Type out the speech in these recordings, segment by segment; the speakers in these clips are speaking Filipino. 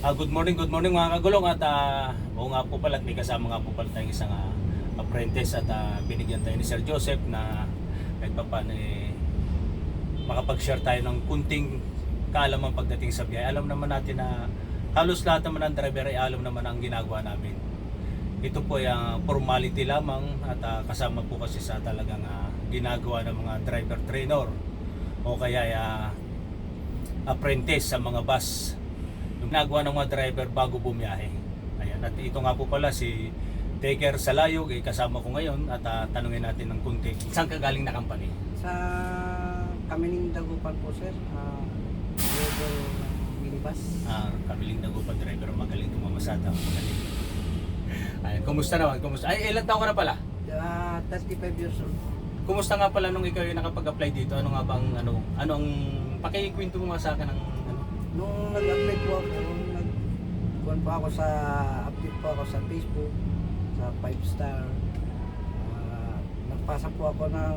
Good morning mga kagulong at oo nga po pala at may kasama nga po pala tayong isang apprentice at binigyan tayo ni Sir Joseph na kahit pa paano makapag-share tayo ng kunting kaalaman pagdating sa biyahe. Alam naman natin na halos lahat naman ng driver ay alam naman ang ginagawa namin. Ito po ay formality lamang at kasama po kasi sa talagang ginagawa ng mga driver trainer o kaya apprentice sa mga bus. Yung ginagawa ng mga driver bago bumiyahe. Ayan, at ito nga po pala si Taker Salayog, kasama ko ngayon at tanungin natin ng kunti. Saan ka galing na company? Sa Kamining Dagupan po, sir. Driver ng minibus. Kamiling Dagupan driver, magaling tumamasada. Magaling. Ayan, kumusta naman? Kumusta? Ay, ilang taon ka na pala? 35 years old. Kumusta nga pala nung ikaw yung nakapag-apply dito? Ano nga bang ano ang pakikwento mo nga sa akin ng Nung nag-apply po ako, nag-kuhan po ako sa update po ako sa Facebook, sa 5-star. Nagpasa po ako ng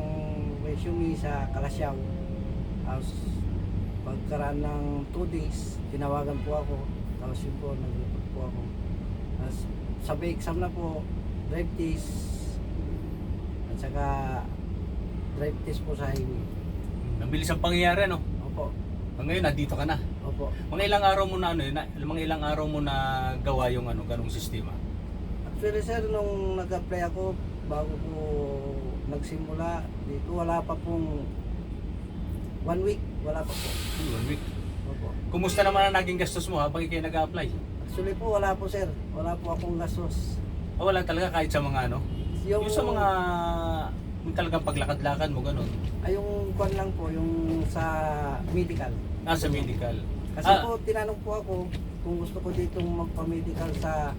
resume sa Kalasyaw. Tapos pagkaraan ng 2 days, tinawagan po ako. Tapos yun po, nag-report po ako. Tapos sabay exam na po, drive test. At saka drive test po sa highway. Nabilis ang pangyayari, no? Opo. Ngayon, nandito ka na. Opo. Mga ilang araw mo na mga ilang araw mo na gawa yung ganung sistema. Actually sir, nung nag-apply ako, bago po nagsimula dito, wala pa pong 1 week, wala pa po. 1 week. Opo. Kumusta naman ang naging gastos mo habang ikaw nag-a-apply? Actually po, wala po sir. Wala po akong gastos. Wala talaga kahit sa mga yung sa mga yung talagang paglakad-lakad mo ganun. Ay, yung kwan lang po, yung sa medical. Sa medical. Kasi po, tinanong po ako kung gusto ko ditong magpa-medical sa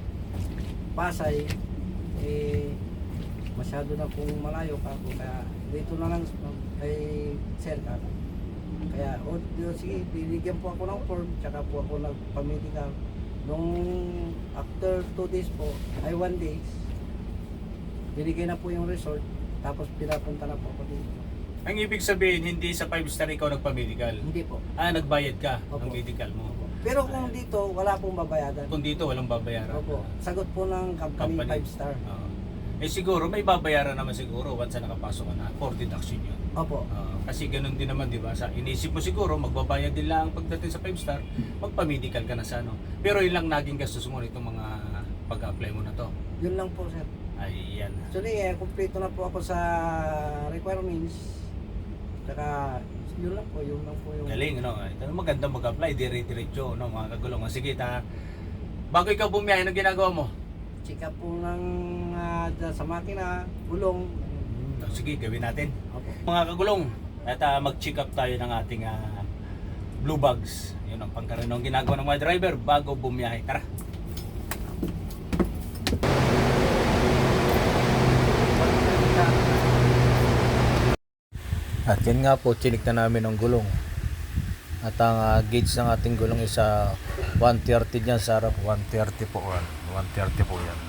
Pasay, masyado na pong malayo pa ako, kaya dito na lang kay Sir ka. Kaya, sige, binigyan po ako ng form, tsaka po ako nagpa-medical. Nung after 2 days po, 1 days, binigay na po yung result, tapos pinapunta na po ako dito. Ang ibig sabihin, hindi sa 5-star ikaw nagpa-medical? Hindi po. Nagbayad ka Opo. ng medical mo? Pero kung dito, wala pong babayadan. Kung dito, walang babayaran? Opo. Sagot po ng company 5-star. Siguro, may babayaran naman siguro once na nakapasok ka na for deduction yun. Opo. Kasi ganun din naman, di ba? Inisip mo siguro, magbabayad din lang pagdating sa 5-star, magpa-medical ka na sa Pero yun lang naging gastos mo nitong mga pag-apply mo na to. Yun lang po, sir. Ayan. Actually, kumpleto na po ako sa requirements. Saka, yun lang po yung... Galing, Ito maganda mag-apply, dire-diretso, mga kagulong. Sige, bago ikaw bumiyahe, ano ginagawa mo? Check up po ng sa makina, gulong. Sige, gawin natin. Opo. Mga kagulong, at mag-check up tayo ng ating blue bags. Yun ang pangkaraniwang ginagawa ng mga driver bago bumiyahe. Tara! At yan nga po, chinik na namin ang gulong. At ang gauge ng ating gulong is 130 dyan sa harap. 130 po. 130 po yan.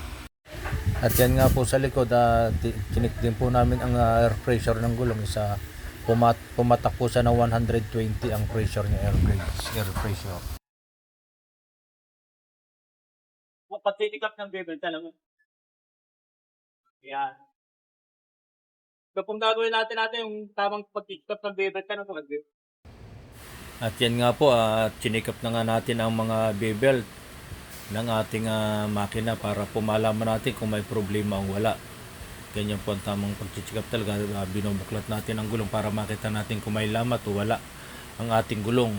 At yan nga po sa likod, chinik din po namin ang air pressure ng gulong. Pumatak po siya ng 120 ang pressure niya, air pressure. Patitikap ng bevel talaga. Yan. So, kung gagawin natin yung tamang pag-check-up ng bevel ka ng mga. At yan nga po, chinikap na nga natin ang mga bevel ng ating makina para po malaman natin kung may problema o wala. Ganyan po ang tamang pag-check-up talaga. Binubuklat natin ang gulong para makita natin kung may lamat o wala ang ating gulong.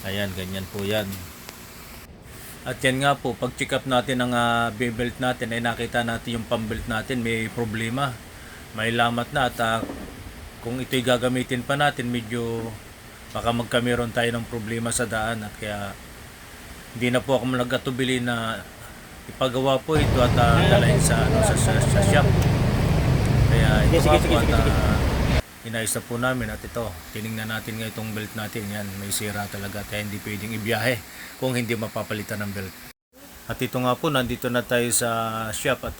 Ayan, ganyan po yan. At yan nga po, pag-check-up natin ang belt natin ay nakita natin yung pambelt natin may problema. May lamat na at kung ito'y gagamitin pa natin medyo baka magkameron tayo ng problema sa daan at kaya hindi na po ako nag-atubili na ipagawa po ito at dalahin sa shop. Kaya ito nga po at inayos na po namin at ito, tinignan natin nga itong belt natin. Yan, may sira talaga kaya hindi pwedeng ibiyahe kung hindi mapapalitan ng belt. At ito nga po, nandito na tayo sa shop at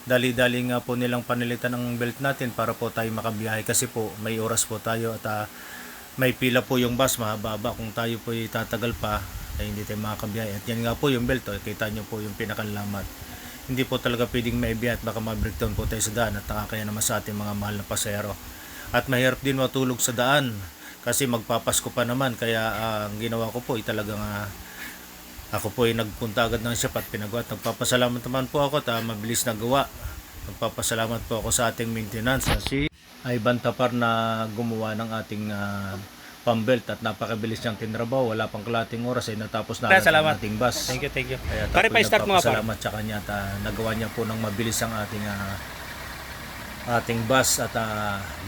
dali-dali nga po nilang panilitan ng belt natin para po tayo makabiyahe kasi po may oras po tayo at may pila po yung bus, mahaba kung tayo po tatagal pa ay hindi tayo makakabiyahe. At yan nga po yung belt, kita nyo po yung pinakalamat. Hindi po talaga pwedeng maibiyahe at baka ma-breakdown po tayo sa daan at nakakaya naman sa ating mga mahal na pasahero. At mahirap din matulog sa daan kasi magpapasko pa naman, kaya ang ginawa ko po ay talagang ako po ay nagpunta agad ng shop at pinagawa. At nagpapasalamat naman po ako at mabilis na gawa. Nagpapasalamat po ako sa ating maintenance si Ivan Tapar na gumawa ng ating pambelt at napakabilis niyang tinrabaho. Wala pang kalating oras ay natapos na agad ang ating bus. Thank you. Kaya Pare, pa-start mo nga, pare. nagpapasalamat sa kanya at nagawa niya po ng mabilis ang ating bus at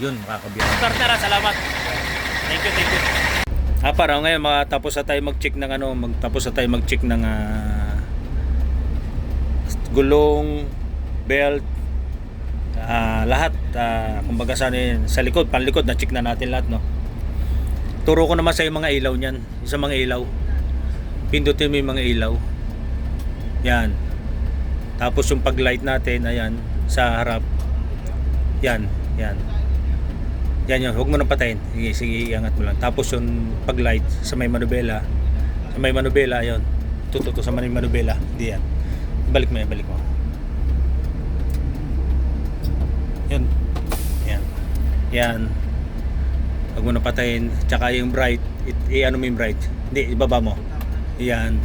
yun, makakabiyahe. Start na, salamat. Thank you. Para ngayon matapos na tayo mag-check ng mag-check ng gulong, belt, lahat. Kumbaga sa likod, panlikod na check na natin lahat, no. Turo ko naman sa yung mga ilaw niyan, sa mga ilaw. Pindutin mo yung mga ilaw. Yan. Tapos yung pag-light natin, ayan, sa harap. Yan. Yan yun, huwag mo nang patayin. Sige, iangat mo lang. Tapos yung pag-light sa may manubela. Yun. Tututo sa may manubela. Hindi yan. Balik mo. Yun. Yan. Huwag mo nang patayin. Tsaka yung bright, i-ano mo yung bright. Hindi, ibaba mo. Yan.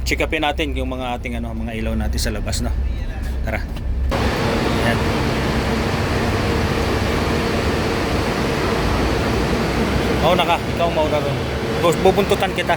Check upin natin yung mga ating mga ilaw natin sa labas, no. Tara. Yan. Mauna ka, ikaw mauna ron. Bubuntutan kita.